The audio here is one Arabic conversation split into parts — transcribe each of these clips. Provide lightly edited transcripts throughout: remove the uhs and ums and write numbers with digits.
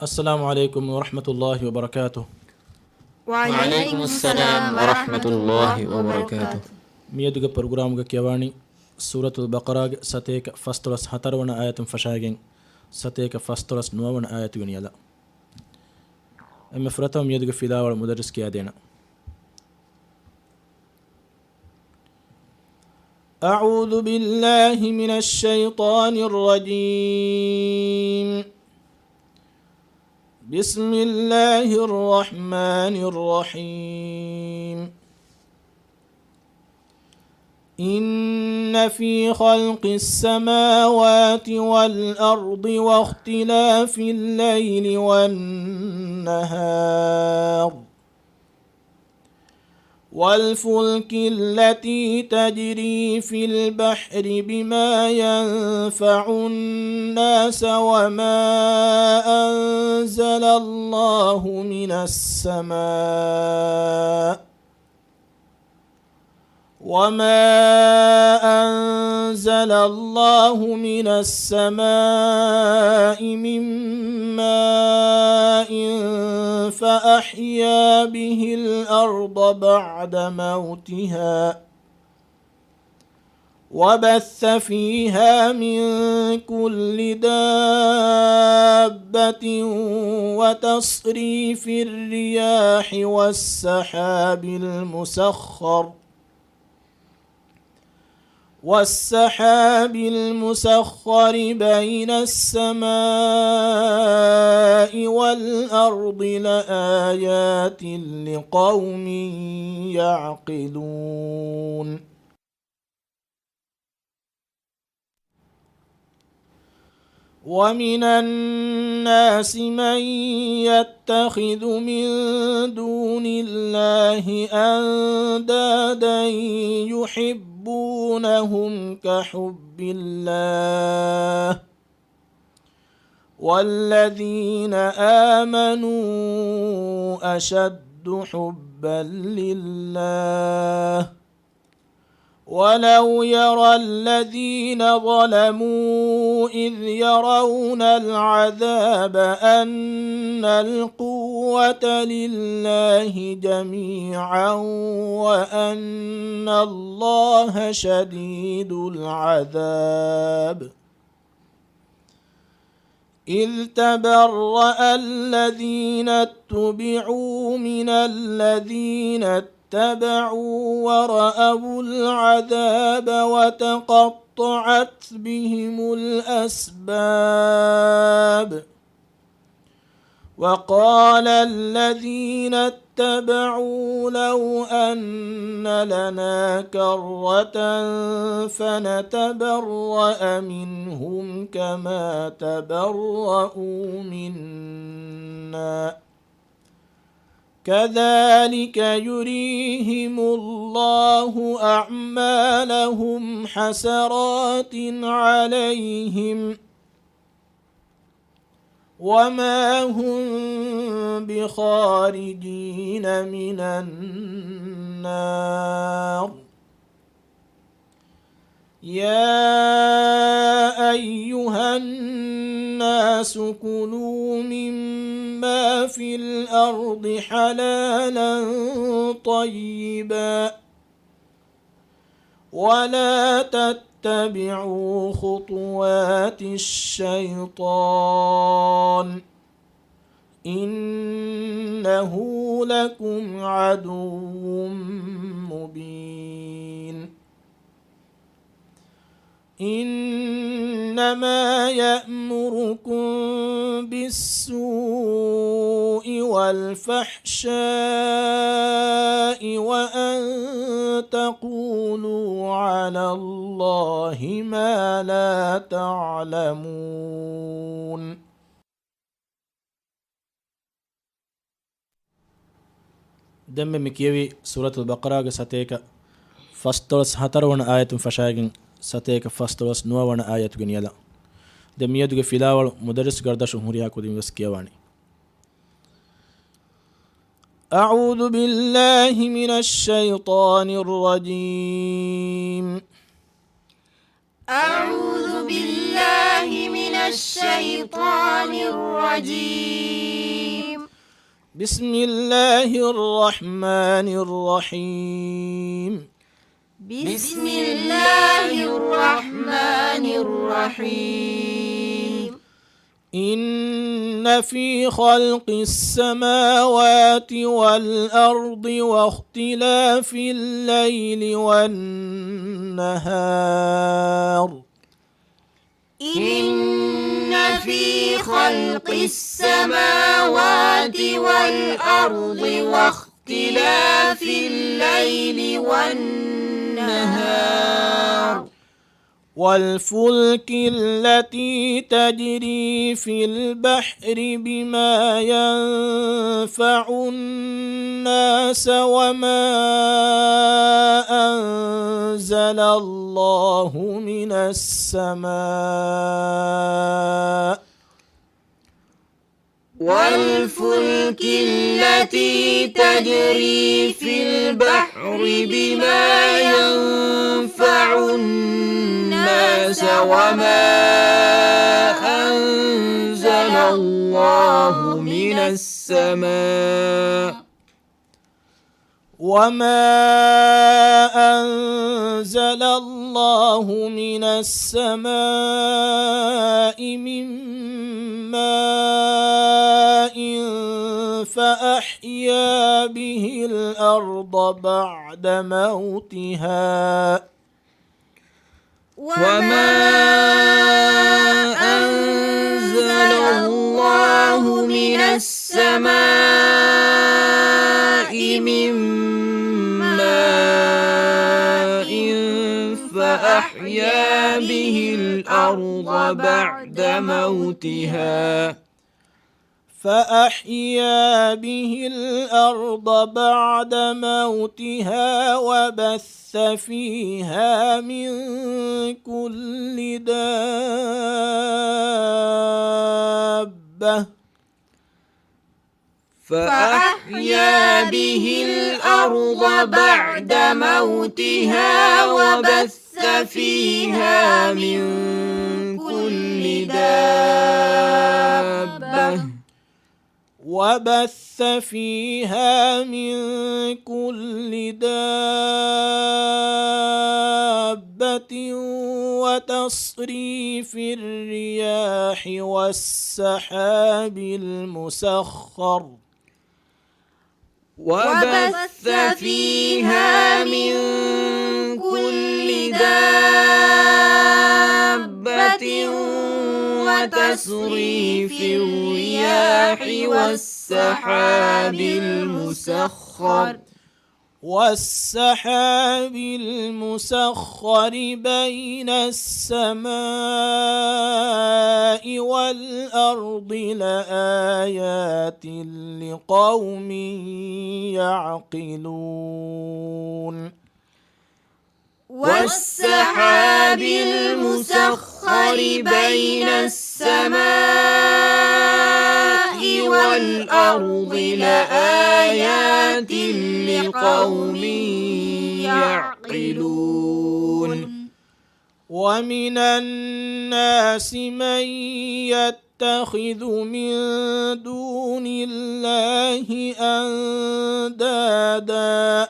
السلام عليكم ورحمة الله وبركاته. وعليكم السلام ورحمة الله وبركاته. ميدوغ برنامج كيواني سورة البقرة ستيك فاسترس هترون آية فشاجين ستيك فاسترس نوون آية يلا أما فرتهم ميدوغ في داور المدرس كيادينا. أعوذ بالله من الشيطان الرجيم. بسم الله الرحمن الرحيم. إن في خلق السماوات والأرض واختلاف الليل والنهار والفلك التي تجري في البحر بما ينفع الناس وما أنزل الله من السماء من ماء فأحيا به الأرض بعد موتها وبث فيها من كل دابة وتصريف الرياح والسحاب المسخر بين السماء والأرض لآيات لقوم يعقلون. ومن الناس من يتخذ من دون الله أندادا يحبونهم كحب الله والذين آمنوا أشد حبا لله ولو يرى الذين ظلموا إذ يرون العذاب أن القوة لله جميعا وأن الله شديد العذاب إذ تبرأ الذين اتبعوا من الذين اتبعوا ورأوا العذاب وتقطعت بهم الأسباب وقال الذين اتبعوا لو أن لنا كرة فنتبرأ منهم كما تبرأوا منا كذلك يريهم الله أعمالهم حسرات عليهم وما هم بخارجين من النار. يا أيها الناس كلوا مما في الأرض حلالا طيبا ولا تتبعوا خطوات الشيطان إنه لكم عدو مبين. إنما يأمركم بالسوء والفحشاء وأن تقولوا على الله ما لا تعلمون. دم مكيوي سورة البقرة ستيك فاسترس هترون آية فشاگن ستيك فاسترس نوون آية يلا دم يدوغ فيلاول مدرس گردش هوريا كودين وسكيواني. أعوذ بالله من الشيطان الرجيم. أعوذ بالله من الشيطان الرجيم. بسم الله الرحمن الرحيم. بسم الله الرحمن الرحيم. إن في خلق السماوات والأرض واختلاف الليل والنهار إن في خلق السماوات والأرض واختلاف الليل والنهار والفلك التي تجري في البحر بما ينفع الناس وما أنزل الله من السماء والفلك التي تجري في البحر بما ينفع الناس وما أنزل الله من السماء من ماء فأحيا به الأرض بعد موتها وما أنزل الله من السماء من ماء فأحيا به الأرض بعد موتها وبث فيها من كل دابة فأحيا به الأرض بعد موتها وبث فيها من كل دابة وتصريف الرياح والسحاب المسخر وبث فيها من كل دابة وتصريف الرياح والسحاب المسخر بين السماء والأرض لآيات لقوم يعقلون والسحاب المسخر بين السماء والأرض لآيات لقوم يعقلون ومن الناس من يتخذ من دون الله أندادا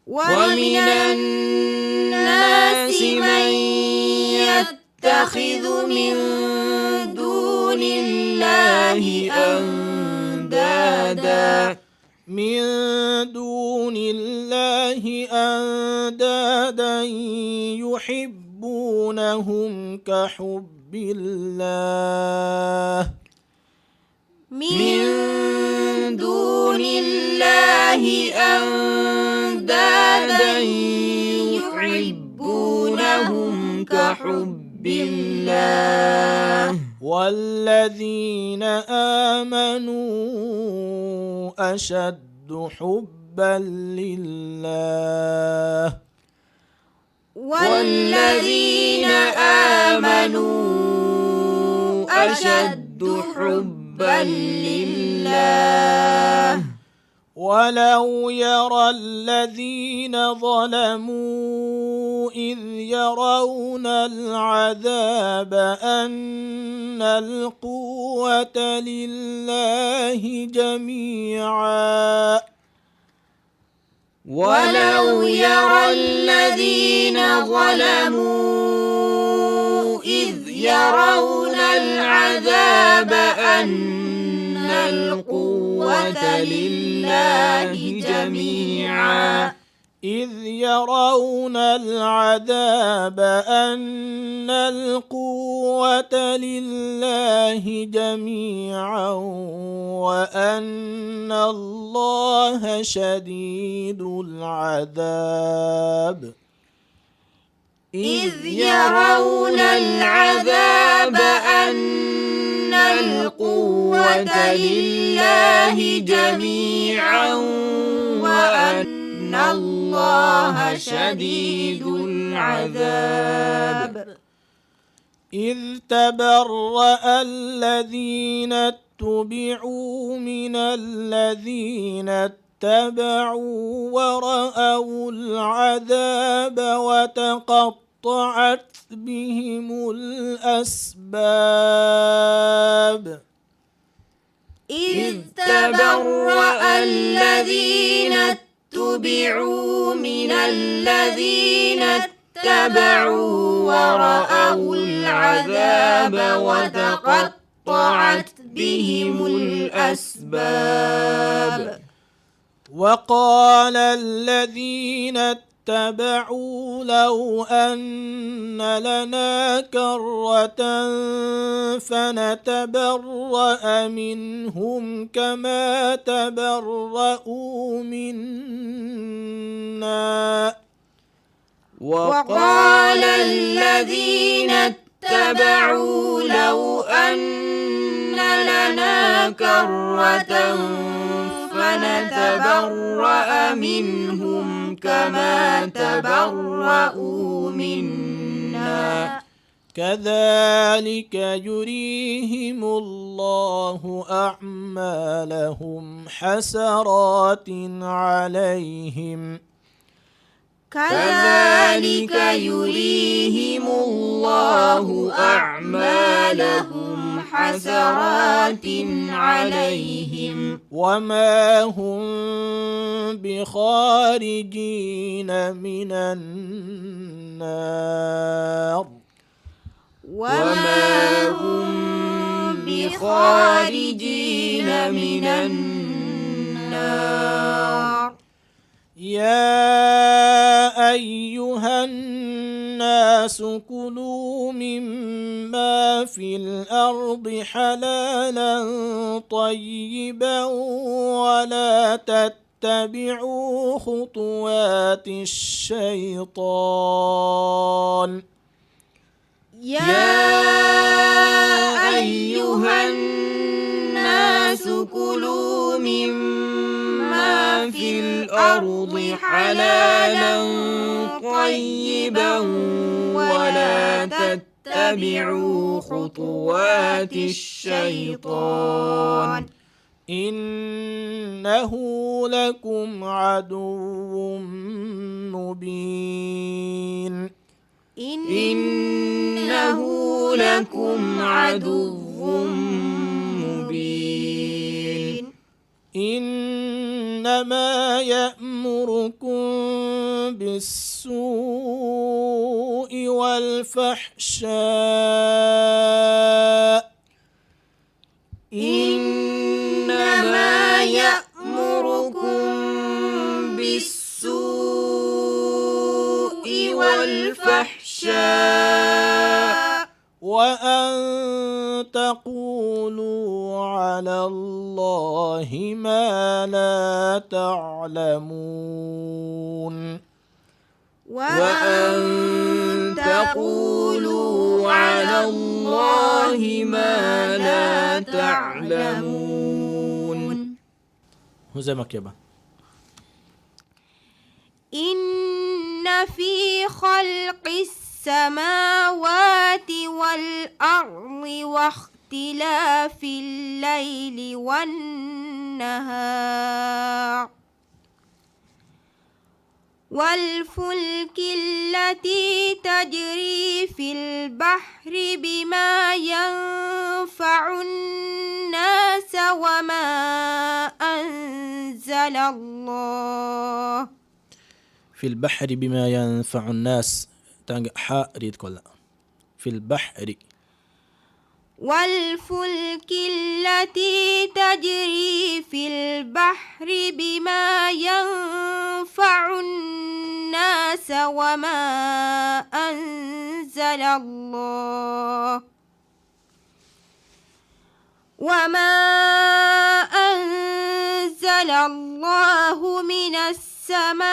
ومن الناس من يتخذ من دون الله أندادا يحبونهم كحب الله من دون الله أندادا يحبونهم كحب الله والذين آمنوا أشد حبا لله والذين آمنوا أشد حبا لله ولو يرى الذين ظلموا إذ يرون العذاب أن القوة لله جميعا ولو يرى الذين ظلموا إذ يرون العذاب أن القوة لله جميعا إذ يرون العذاب أن القوة لله جميعا وأن الله شديد العذاب إذ يرون العذاب أن القوة لله جميعا وأن الله شديد العذاب إذ تبرأ الذين اتبعوا من الذين اتبعوا ورأوا العذاب وتقطعت بهم الأسباب إذ تبرأ الذين اتبعوا من الذين اتبعوا ورأوا العذاب وتقطعت بهم الأسباب وقال الذين اتبعوا لو أن لنا كرة فنتبرأ منهم كما تبرأوا منا وقال الذين اتبعوا لو أن لنا كرة فنتبرأ منهم كما تبرأوا منا كذلك يريهم الله أعمالهم حسرات عليهم كذلك يريهم الله أعمالهم حسرات عليهم وما هم بخارجين من النار وما هم بخارجين من النار يا أيها الناس كلوا مما في الأرض حلالا طيبا ولا تتبعوا خطوات الشيطان يا أيها الناس كلوا مما في الأرض حلالا طيبا ولا تتبعوا خطوات الشيطان إنه لكم عدو مبين إنه لكم عدو مبين إنما يأمركم بالسوء والفحشاء إنما يأمركم بالسوء والفحشاء وأن تقولوا على الله ما لا تعلمون وأن تقولوا على الله ما لا تعلمون هزمك يابا إن في خلق السماوات والأرض واختلاف الليل والنهار والفلك التي تجري في البحر بما ينفع الناس وما أنزل الله في البحر بما ينفع الناس تانج حاء ريد كلها في البحر والفلك التي تجري في البحر بما ينفع الناس وما أنزل الله من السماء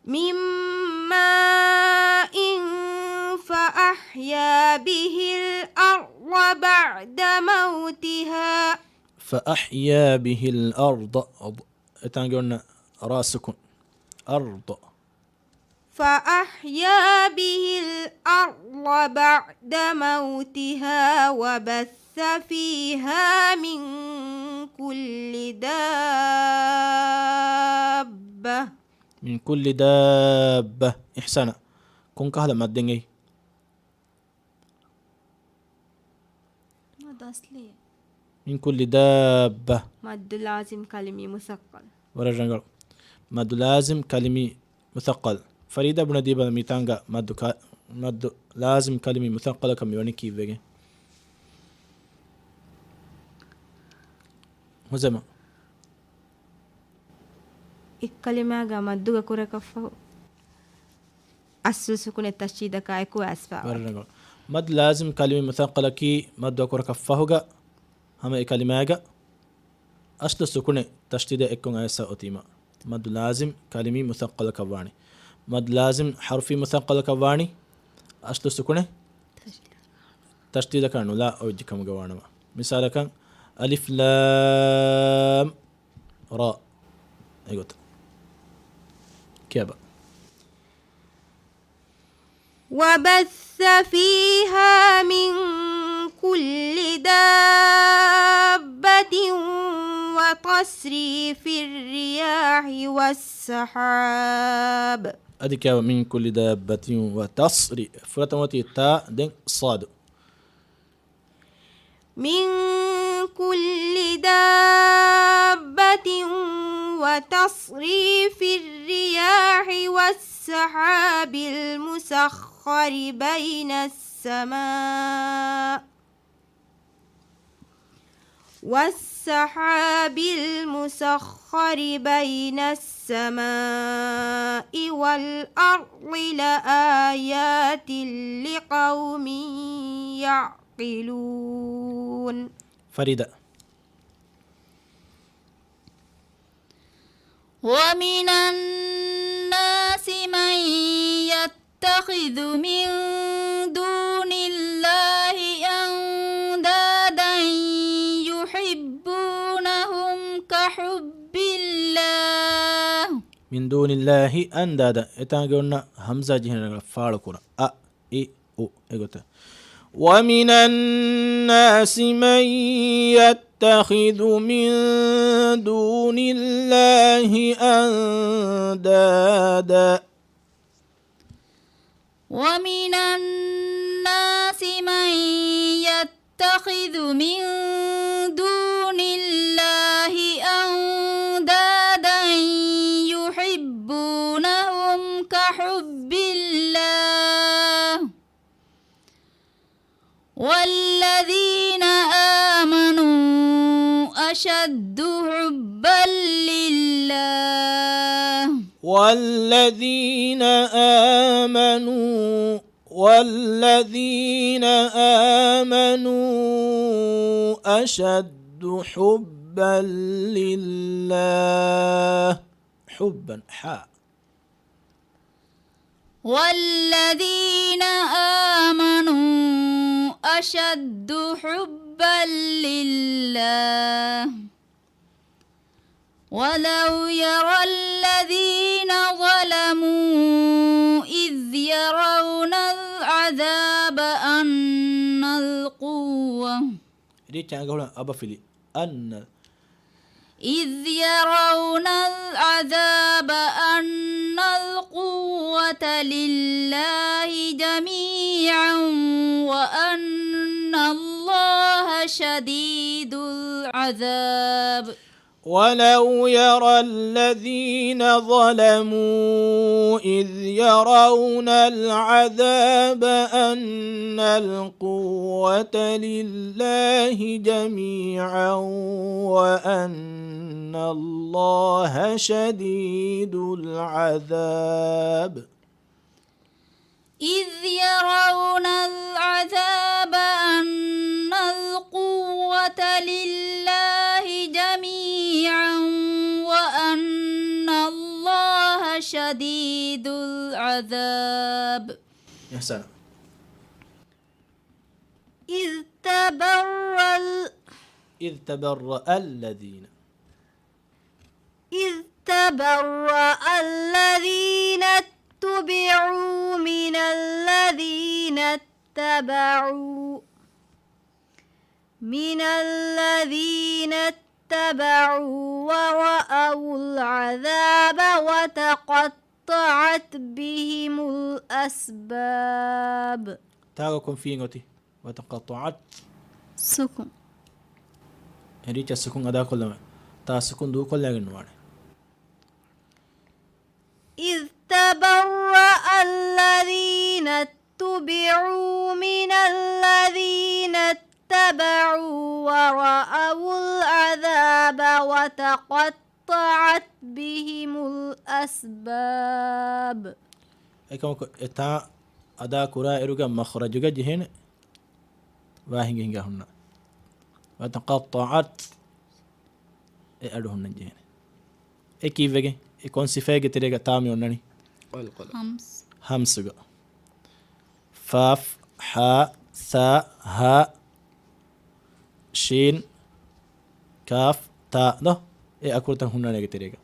من ماء فأحيا به الأرض بعد موتها فأحيا به الأرض تانجون راسكم أرض فأحيا به الأرض بعد موتها وبث فيها من كل دابة إحسانا كون كهلا مدنجي من كل دابة مد لازم كلمة مثقل ورجل مد لازم كلمة مثقل فريدة بن ديبا ميتانغا مد لازم كلمة مثقلة كم يوني كيف بيجي مزما الكلمة مدوغا كورا كفه السكون التشديد كايكو أسفا ورجل مد لازم كلمة مثقلة كي مد وكورا كفهوغا هم كلمة أصل السكون تشديد إكون أيسا أتيما مد لازم كلمة مثقلة كواني مد لازم حرفي مثقلة كواني أصل السكون تشديد كانوا لا أوجي كم جوانا مثال كان ألف لام راء أيوة كيابا وبث فيها من كل دابة وتصريف الرياح والسحاب أديك من كل دابة وتصري فرتمتي تا دين صاد من كل دابة وتصريف الرياح والسحاب المسخر بين السماء والأرض لآيات لقوم يعقلون فريدة ومن الناس من يتخذ من دون الله أندادا يحبونهم كحب الله من دون الله أندادا إتانجونا همزة جهنم فارقنا أ إي أو إيغوتا ومن الناس من يتخذ من دون الله أندادا ومن الناس من يتخذ من دون الله أندادا يحبونهم كحب الله والذين آمنوا أشد حبا لله والذين آمنوا أشد حبا لله حبا حاء والذين آمنوا أشد حبا لله ولو يرى الذين ظلموا إذ يرون العذاب أن القوة ريتش أنقول أبا فيلي أن إذ يرون العذاب أن القوة لله جميعا وأن الله شديد العذاب ولو يرى الذين ظلموا إذ يرون العذاب أن القوة لله جميعا وأن الله شديد العذاب إذ يرون العذاب أن القوة لله جميعا وأن الله شديد العذاب. يا سلام. إذ تبرأ الذين اتبعوا من الذين اتبعوا ورأوا العذاب وتقطعت بهم الأسباب. تاغكم في غوتي وتقطعت سكون ريتش السكون أدا كل ما تا سكون دو كل لغن إذ تبرأ الذين اتبعوا من الذين اتبعوا ورأوا العذاب وتقطعت بهم الأسباب. أكمل إتا أدا كورا إروجا مخرجوجا جهين واهنجا هنا وتقطعت أدوهن جهين كيفجي يكون صفاجة تريجا تامي ونني همسجا فاف حا ثا ها شين كاف تا ده أكورتن هنا نيجي تريجا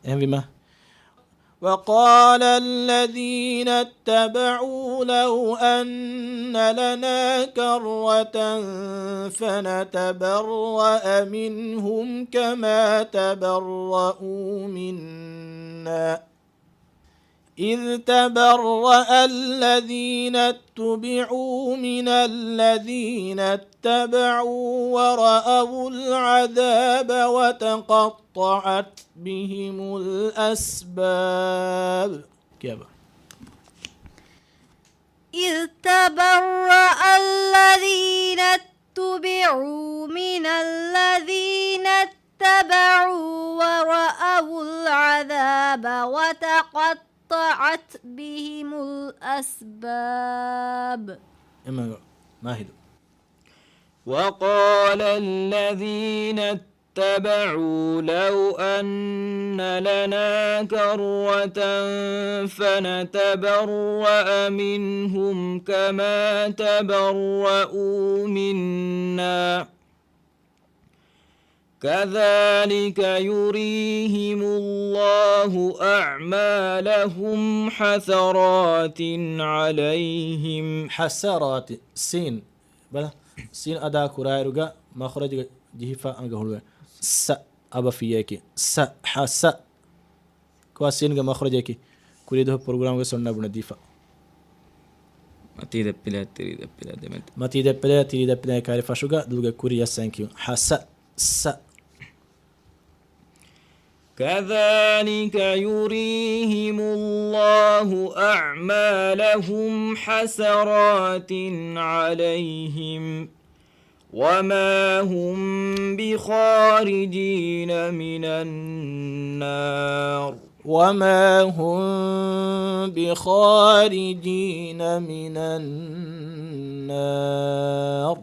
بما وقال الذين اتبعوا لو أن لنا كرة فنتبرأ منهم كما تبرؤوا منا إذ تبرأ الذين اتبعوا من الذين اتبعوا ورأوا العذاب وتقطعت بهم الأسباب. كيف؟ إذ تبرأ الذين اتبعوا من الذين اتبعوا ورأوا العذاب وتقطعت بهم الأسباب. ماهد. وقال الذين اتبعوا لو أن لنا كرة فنتبرأ منهم كما تبرؤوا منا كذلك يريهم الله أعمالهم حسرات عليهم. حسرات سين بلا سين أدا كرايرجا مخرج جهفا أنجهولوا س أبا فيك س حس كواسين جا مخرجك كل ده برنامج سنة بنديفا ما تيجي بلا كارفا شوجا دوجا كوريا سانكيو حس س كذلك يريهم الله أعمالهم حسرات عليهم وما هم بخارجين من النار. وما هم بخارجين من النار.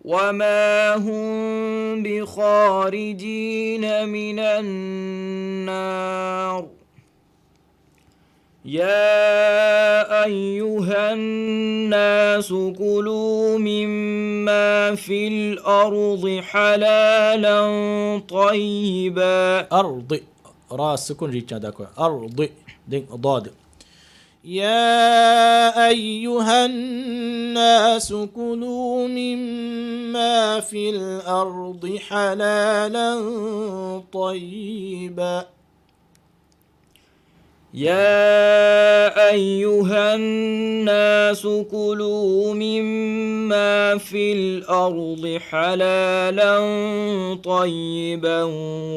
وما هم بخارجين من النار. يا أيها الناس كلوا مما في الأرض حلالا طيبا. أرض راس سكون ريتشا داكو أرض دين ضاد يا أيها الناس كلوا مما في الأرض حلالا طيبا. يا أيها الناس كلوا مما في الأرض حلالا طيبا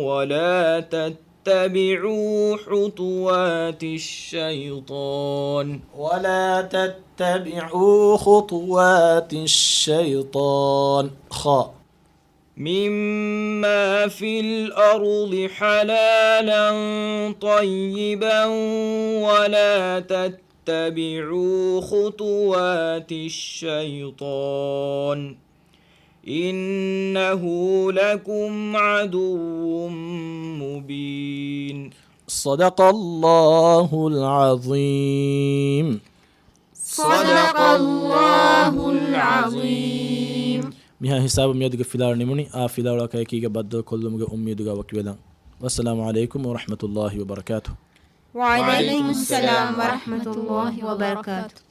ولا تتبعوا خطوات الشيطان خاء مما في الأرض حلالا طيبا ولا تتبعوا خطوات الشيطان إنه لكم عدو مبين. صدق الله العظيم. صدق الله العظيم. مها حساب ميدك فيلار نموني فيلار كايكيغا بدل كلهم اميدغا وكيلا. والسلام عليكم ورحمة الله وبركاته. وعليكم السلام ورحمة الله وبركاته.